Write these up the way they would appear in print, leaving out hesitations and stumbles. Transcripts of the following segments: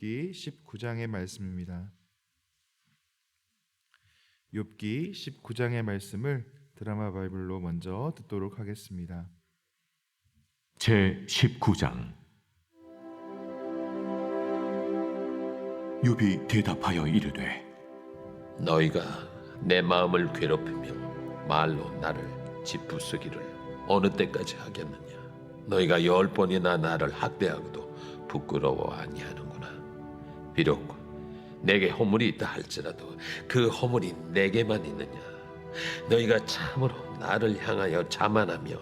욥기 19장의 말씀입니다. 욥기 19장의 말씀을 드라마 바이블로 먼저 듣도록 하겠습니다. 제 19장. 욥이 대답하여 이르되, 너희가 내 마음을 괴롭히며 말로 나를 짓부수기를 어느 때까지 하겠느냐? 너희가 10번이나 나를 학대하고도 부끄러워 아니하는구나. 비록 내게 허물이 있다 할지라도 그 허물이 내게만 있느냐? 너희가 참으로 나를 향하여 자만하며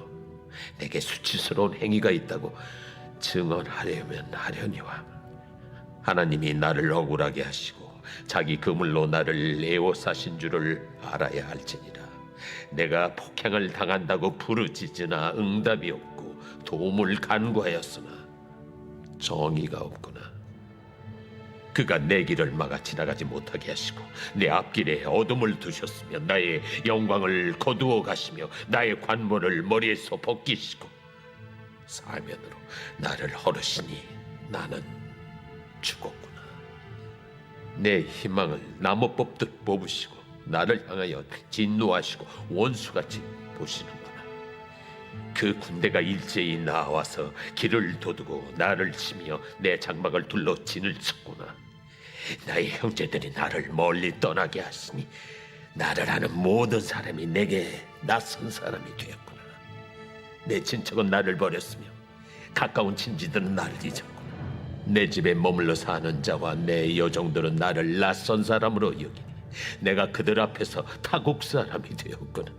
내게 수치스러운 행위가 있다고 증언하려면 하려니와, 하나님이 나를 억울하게 하시고 자기 그물로 나를 에워싸신 줄을 알아야 할지니라. 내가 폭행을 당한다고 부르짖으나 응답이 없고 도움을 간구하였으나 정의가 없구나. 그가 내 길을 막아 지나가지 못하게 하시고 내 앞길에 어둠을 두셨으며 나의 영광을 거두어 가시며 나의 관모를 머리에서 벗기시고 사면으로 나를 허르시니 나는 죽었구나. 내 희망을 나무 뽑듯 뽑으시고 나를 향하여 진노하시고 원수같이 보시는구나. 그 군대가 일제히 나와서 길을 도두고 나를 치며 내 장막을 둘러 진을 쳤구나. 나의 형제들이 나를 멀리 떠나게 하시니 나를 아는 모든 사람이 내게 낯선 사람이 되었구나. 내 친척은 나를 버렸으며 가까운 친지들은 나를 잊었구나. 내 집에 머물러 사는 자와 내 여종들은 나를 낯선 사람으로 여기니 내가 그들 앞에서 타국 사람이 되었구나.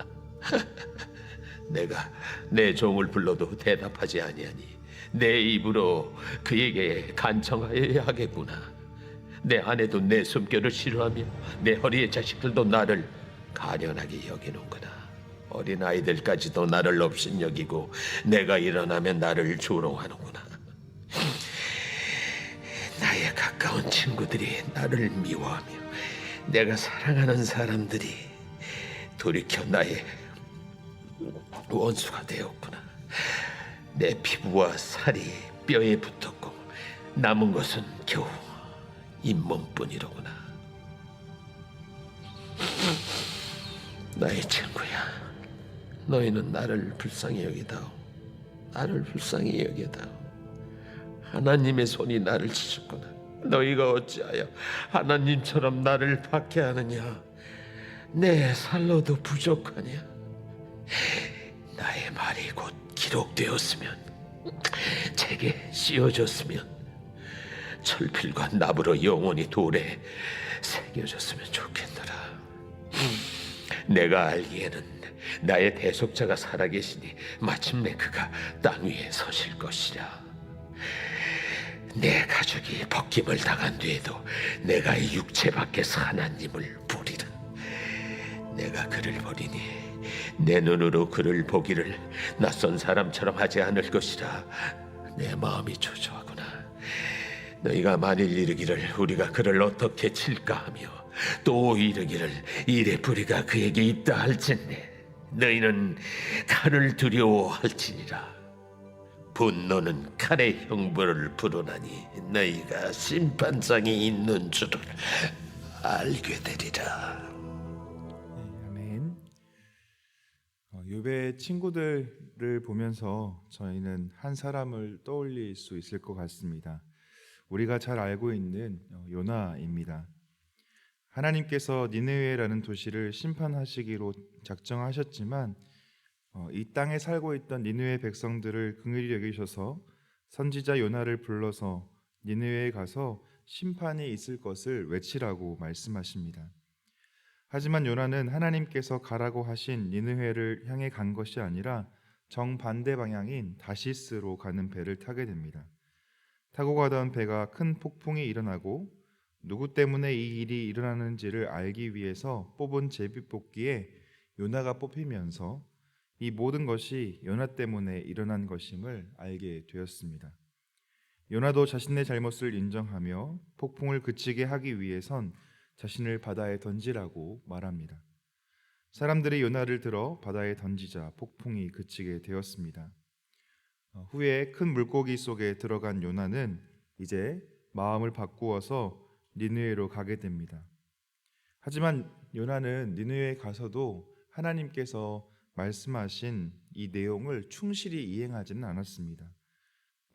내가 내 종을 불러도 대답하지 아니하니 내 입으로 그에게 간청하여야 하겠구나. 내 아내도 내 숨결을 싫어하며 내 허리의 자식들도 나를 가련하게 여기는구나. 어린 아이들까지도 나를 업신여기고 내가 일어나면 나를 조롱하는구나. 나의 가까운 친구들이 나를 미워하며 내가 사랑하는 사람들이 돌이켜 나의 원수가 되었구나. 내 피부와 살이 뼈에 붙었고 남은 것은 겨우 잇몸뿐이로구나. 나의 친구야, 너희는 나를 불쌍히 여기다오. 나를 불쌍히 여기다오. 하나님의 손이 나를 치셨구나. 너희가 어찌하여 하나님처럼 나를 박해하느냐? 내 살로도 부족하냐? 나의 말이 곧 기록되었으면, 책에 씌워졌으면, 철필과 나무로 영원히 돌에 새겨졌으면 좋겠노라. 내가 알기에는 나의 대속자가 살아계시니 마침내 그가 땅 위에 서실 것이라. 내 가족이 벗김을 당한 뒤에도 내가 이 육체 밖에서 하나님을 보리라. 내가 그를 보리니 내 눈으로 그를 보기를 낯선 사람처럼 하지 않을 것이라. 내 마음이 초조하구나. 너희가 만일 이르기를 우리가 그를 어떻게 칠까 하며 또 이르기를 이래 뿌리가 그에게 있다 할진대 너희는 칼을 두려워할지니라. 분노는 칼의 형벌을 부르나니 너희가 심판장이 있는 줄을 알게 되리라. 아멘. 욥의 친구들을 보면서 저희는 한 사람을 떠올릴 수 있을 것 같습니다. 우리가 잘 알고 있는 요나입니다. 하나님께서 니느웨라는 도시를 심판하시기로 작정하셨지만 이 땅에 살고 있던 니느웨 백성들을 긍휼히 여기셔서 선지자 요나를 불러서 니느웨에 가서 심판이 있을 것을 외치라고 말씀하십니다. 하지만 요나는 하나님께서 가라고 하신 니느웨를 향해 간 것이 아니라 정반대 방향인 다시스로 가는 배를 타게 됩니다. 타고 가던 배가 큰 폭풍이 일어나고 누구 때문에 이 일이 일어나는지를 알기 위해서 뽑은 제비뽑기에 요나가 뽑히면서 이 모든 것이 요나 때문에 일어난 것임을 알게 되었습니다. 요나도 자신의 잘못을 인정하며 폭풍을 그치게 하기 위해선 자신을 바다에 던지라고 말합니다. 사람들이 요나를 들어 바다에 던지자 폭풍이 그치게 되었습니다. 후에 큰 물고기 속에 들어간 요나는 이제 마음을 바꾸어서 니느웨로 가게 됩니다. 하지만 요나는 니느웨에 가서도 하나님께서 말씀하신 이 내용을 충실히 이행하지는 않았습니다.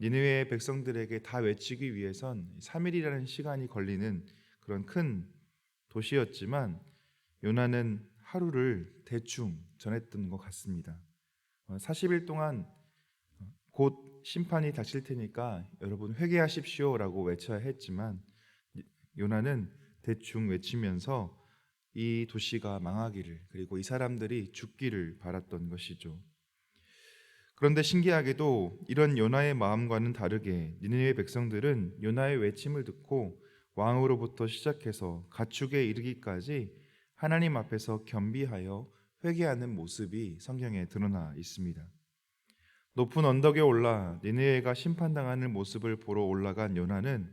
니느웨의 백성들에게 다 외치기 위해선 3일이라는 시간이 걸리는 그런 큰 도시였지만 요나는 하루를 대충 전했던 것 같습니다. 40일 동안 곧 심판이 닥칠 테니까 여러분 회개하십시오라고 외쳐야 했지만 요나는 대충 외치면서 이 도시가 망하기를, 그리고 이 사람들이 죽기를 바랐던 것이죠. 그런데 신기하게도 이런 요나의 마음과는 다르게 니느웨 백성들은 요나의 외침을 듣고 왕으로부터 시작해서 가축에 이르기까지 하나님 앞에서 겸비하여 회개하는 모습이 성경에 드러나 있습니다. 높은 언덕에 올라 니느웨가 심판당하는 모습을 보러 올라간 요나는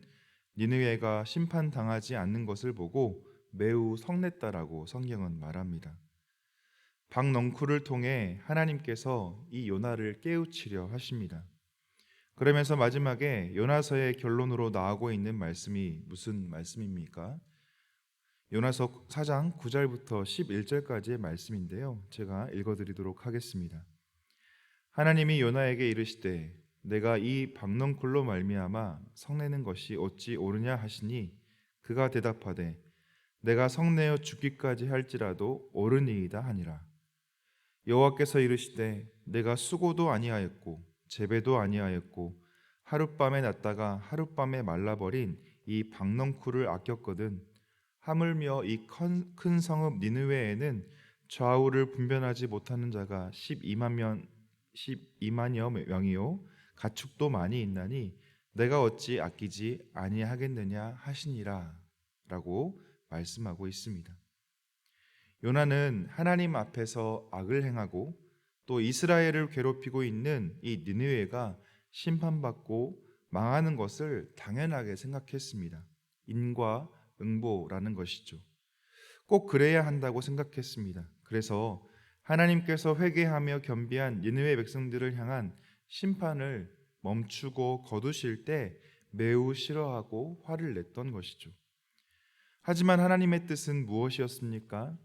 니느웨가 심판당하지 않는 것을 보고 매우 성냈다라고 성경은 말합니다. 박넝쿨을 통해 하나님께서 이 요나를 깨우치려 하십니다. 그러면서 마지막에 요나서의 결론으로 나오고 있는 말씀이 무슨 말씀입니까? 요나서 4장 9절부터 11절까지의 말씀인데요. 제가 읽어드리도록 하겠습니다. 하나님이 요나에게 이르시되 내가 이 박넝쿨로 말미암아 성내는 것이 어찌 옳으냐 하시니 그가 대답하되 내가 성내어 죽기까지 할지라도 옳으니이다 하니라. 여호와께서 이르시되 내가 수고도 아니하였고 재배도 아니하였고 하룻밤에 났다가 하룻밤에 말라버린 이 박넝쿨을 아꼈거든 하물며 이 큰 성읍 니느웨에는 좌우를 분별하지 못하는 자가 12만여 명이요 가축도 많이 있나니 내가 어찌 아끼지 아니하겠느냐 하시니라 라고 말씀하고 있습니다. 요나는 하나님 앞에서 악을 행하고 또 이스라엘을 괴롭히고 있는 이 니느웨가 심판받고 망하는 것을 당연하게 생각했습니다. 인과응보라는 것이죠. 꼭 그래야 한다고 생각했습니다. 그래서 하나님께서 회개하며 겸비한 니느웨 백성들을 향한 심판을 멈추고 거두실 때 매우 싫어하고 화를 냈던 것이죠. 하지만 하나님의 뜻은 무엇이었습니까?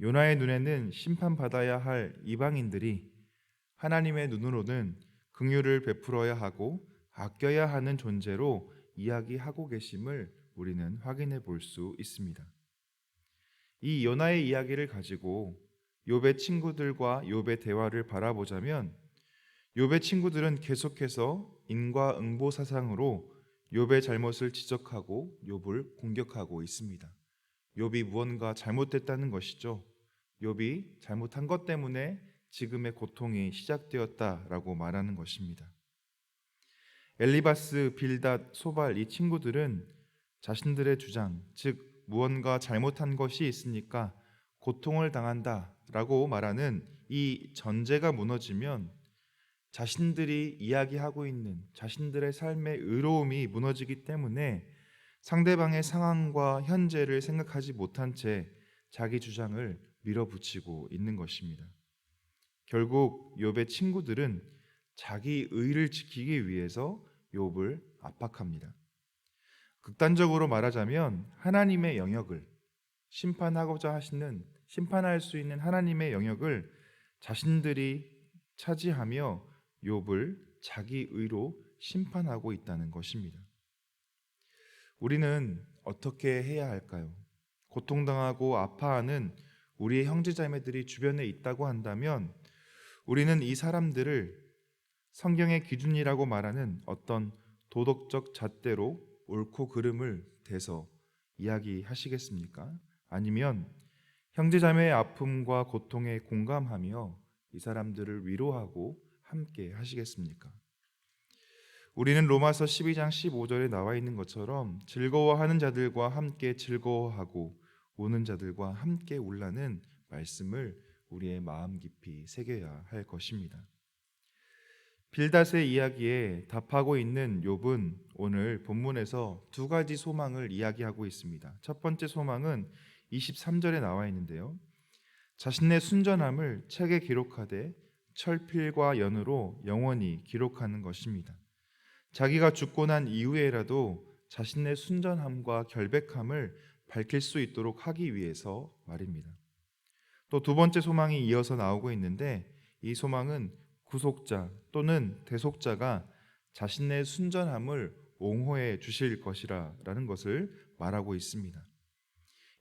요나의 눈에는 심판받아야 할 이방인들이 하나님의 눈으로는 긍휼을 베풀어야 하고 아껴야 하는 존재로 이야기하고 계심을 우리는 확인해 볼 수 있습니다. 이 요나의 이야기를 가지고 욥의 친구들과 욥의 대화를 바라보자면 욥의 친구들은 계속해서 인과응보 사상으로 욥의 잘못을 지적하고 욥을 공격하고 있습니다. 욥이 무언가 잘못됐다는 것이죠. 욥이 잘못한 것 때문에 지금의 고통이 시작되었다라고 말하는 것입니다. 엘리바스, 빌닷, 소발 이 친구들은 자신들의 주장, 즉 무언가 잘못한 것이 있으니까 고통을 당한다라고 말하는 이 전제가 무너지면 자신들이 이야기하고 있는 자신들의 삶의 의로움이 무너지기 때문에 상대방의 상황과 현재를 생각하지 못한 채 자기 주장을 밀어붙이고 있는 것입니다. 결국 욥의 친구들은 자기 의를 지키기 위해서 욥을 압박합니다. 극단적으로 말하자면 하나님의 영역을 심판하고자 하시는 심판할 수 있는 하나님의 영역을 자신들이 차지하며 욥을 자기 의로 심판하고 있다는 것입니다. 우리는 어떻게 해야 할까요? 고통당하고 아파하는 우리의 형제자매들이 주변에 있다고 한다면 우리는 이 사람들을 성경의 기준이라고 말하는 어떤 도덕적 잣대로 옳고 그름을 대서 이야기하시겠습니까? 아니면 형제자매의 아픔과 고통에 공감하며 이 사람들을 위로하고 함께 하시겠습니까? 우리는 로마서 12장 15절에 나와 있는 것처럼 즐거워하는 자들과 함께 즐거워하고 우는 자들과 함께 울라는 말씀을 우리의 마음 깊이 새겨야 할 것입니다. 빌닷의 이야기에 답하고 있는 욥은 오늘 본문에서 두 가지 소망을 이야기하고 있습니다. 첫 번째 소망은 23절에 나와 있는데요. 자신의 순전함을 책에 기록하되 철필과 연으로 영원히 기록하는 것입니다. 자기가 죽고 난 이후에라도 자신의 순전함과 결백함을 밝힐 수 있도록 하기 위해서 말입니다. 또 두 번째 소망이 이어서 나오고 있는데, 이 소망은 구속자 또는 대속자가 자신의 순전함을 옹호해 주실 것이라는 것을 말하고 있습니다.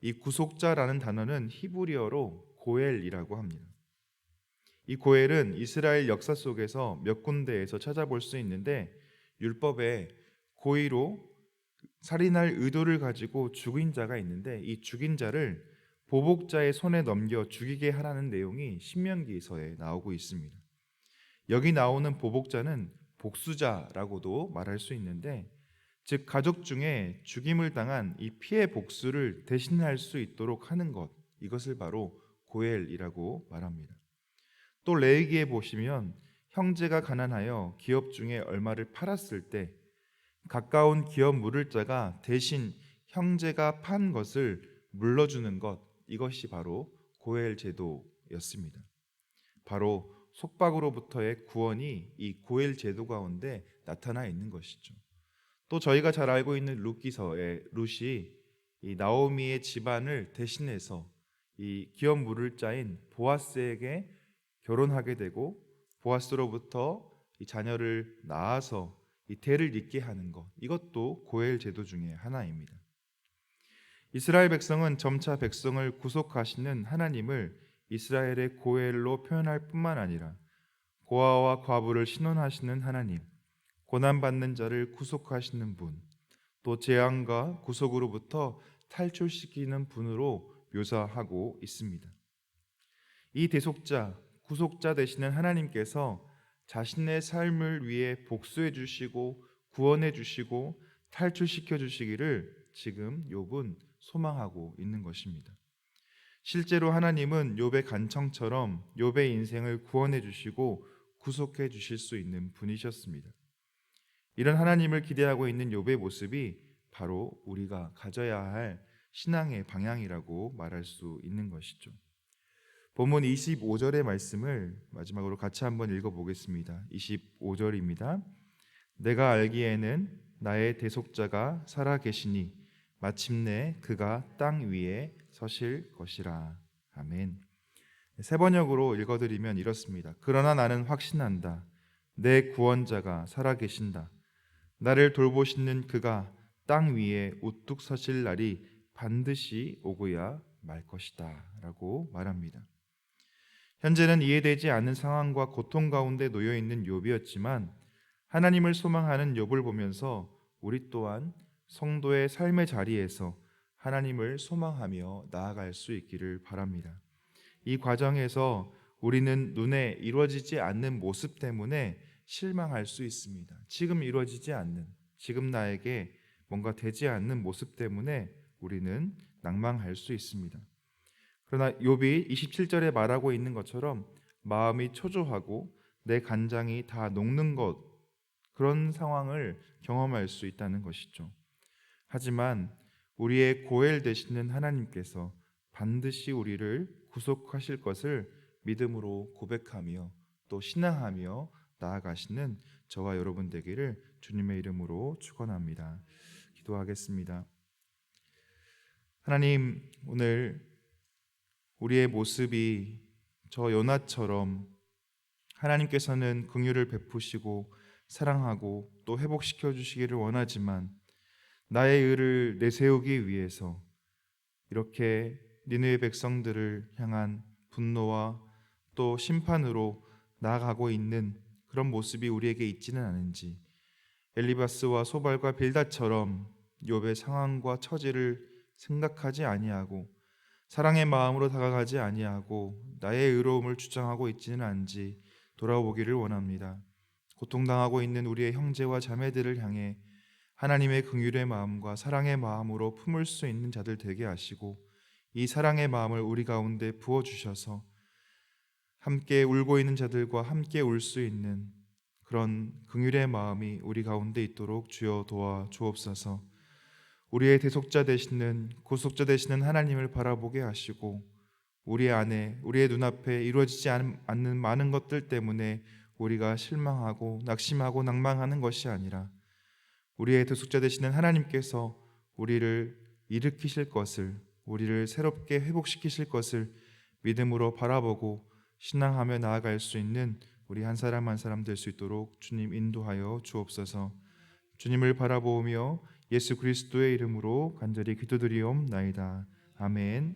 이 구속자라는 단어는 히브리어로 고엘이라고 합니다. 이 고엘은 이스라엘 역사 속에서 몇 군데에서 찾아볼 수 있는데, 율법에 고의로 살인할 의도를 가지고 죽인 자가 있는데, 이 죽인 자를 보복자의 손에 넘겨 죽이게 하라는 내용이 신명기서에 나오고 있습니다. 여기 나오는 보복자는 복수자라고도 말할 수 있는데, 즉 가족 중에 죽임을 당한 이 피해 복수를 대신할 수 있도록 하는 것, 이것을 바로 고엘이라고 말합니다. 또 레위기에 보시면 형제가 가난하여 기업 중에 얼마를 팔았을 때 가까운 기업 물을 자가 대신 형제가 판 것을 물러주는 것, 이것이 바로 고엘 제도였습니다. 바로 속박으로부터의 구원이 이 고엘 제도 가운데 나타나 있는 것이죠. 또 저희가 잘 알고 있는 룻기서의 룻이 이 나오미의 집안을 대신해서 이 기업 물을 자인 보아스에게 결혼하게 되고, 보아스로부터 이 자녀를 낳아서 이 대를 잇게 하는 것, 이것도 고엘 제도 중에 하나입니다. 이스라엘 백성은 점차 백성을 구속하시는 하나님을 이스라엘의 고엘로 표현할 뿐만 아니라 고아와 과부를 신원하시는 하나님, 고난받는 자를 구속하시는 분, 또 재앙과 구속으로부터 탈출시키는 분으로 묘사하고 있습니다. 이 대속자, 구속자 되시는 하나님께서 자신의 삶을 위해 복수해 주시고 구원해 주시고 탈출시켜 주시기를 지금 욥은 소망하고 있는 것입니다. 실제로 하나님은 욥의 간청처럼 욥의 인생을 구원해 주시고 구속해 주실 수 있는 분이셨습니다. 이런 하나님을 기대하고 있는 욥의 모습이 바로 우리가 가져야 할 신앙의 방향이라고 말할 수 있는 것이죠. 본문 25절의 말씀을 마지막으로 같이 한번 읽어보겠습니다. 25절입니다. 내가 알기에는 나의 대속자가 살아계시니 마침내 그가 땅 위에 서실 것이라. 아멘. 세 번역으로 읽어드리면 이렇습니다. 그러나 나는 확신한다. 내 구원자가 살아계신다. 나를 돌보시는 그가 땅 위에 우뚝 서실 날이 반드시 오고야 말 것이다 라고 말합니다. 현재는 이해되지 않는 상황과 고통 가운데 놓여 있는 욥이었지만, 하나님을 소망하는 욥을 보면서 우리 또한 성도의 삶의 자리에서 하나님을 소망하며 나아갈 수 있기를 바랍니다. 이 과정에서 우리는 눈에 이루어지지 않는 모습 때문에 실망할 수 있습니다. 지금 이루어지지 않는, 지금 나에게 뭔가 되지 않는 모습 때문에 우리는 낭망할 수 있습니다. 그러나 욥이 27절에 말하고 있는 것처럼 마음이 초조하고 내 간장이 다 녹는 것, 그런 상황을 경험할 수 있다는 것이죠. 하지만 우리의 고엘 되시는 하나님께서 반드시 우리를 구속하실 것을 믿음으로 고백하며 또 신앙하며 나아가시는 저와 여러분 되기를 주님의 이름으로 축원합니다. 기도하겠습니다. 하나님, 오늘 우리의 모습이 저 요나처럼 하나님께서는 긍휼을 베푸시고 사랑하고 또 회복시켜 주시기를 원하지만, 나의 의를 내세우기 위해서 이렇게 니느웨 백성들을 향한 분노와 또 심판으로 나아가고 있는 그런 모습이 우리에게 있지는 않은지, 엘리바스와 소발과 빌닷처럼 욥의 상황과 처지를 생각하지 아니하고 사랑의 마음으로 다가가지 아니하고 나의 의로움을 주장하고 있지는 않은지 돌아보기를 원합니다. 고통당하고 있는 우리의 형제와 자매들을 향해 하나님의 긍휼의 마음과 사랑의 마음으로 품을 수 있는 자들 되게 하시고, 이 사랑의 마음을 우리 가운데 부어주셔서 함께 울고 있는 자들과 함께 울 수 있는 그런 긍휼의 마음이 우리 가운데 있도록 주여 도와 주옵소서. 우리의 대속자 되시는 구속자 되시는 하나님을 바라보게 하시고, 우리 안에 우리의 눈앞에 이루어지지 않는 많은 것들 때문에 우리가 실망하고 낙심하고 낭망하는 것이 아니라 우리의 도숙자 되시는 하나님께서 우리를 일으키실 것을, 우리를 새롭게 회복시키실 것을 믿음으로 바라보고 신앙하며 나아갈 수 있는 우리 한 사람 한 사람 될 수 있도록 주님 인도하여 주옵소서. 주님을 바라보며 예수 그리스도의 이름으로 간절히 기도드리옵나이다. 아멘.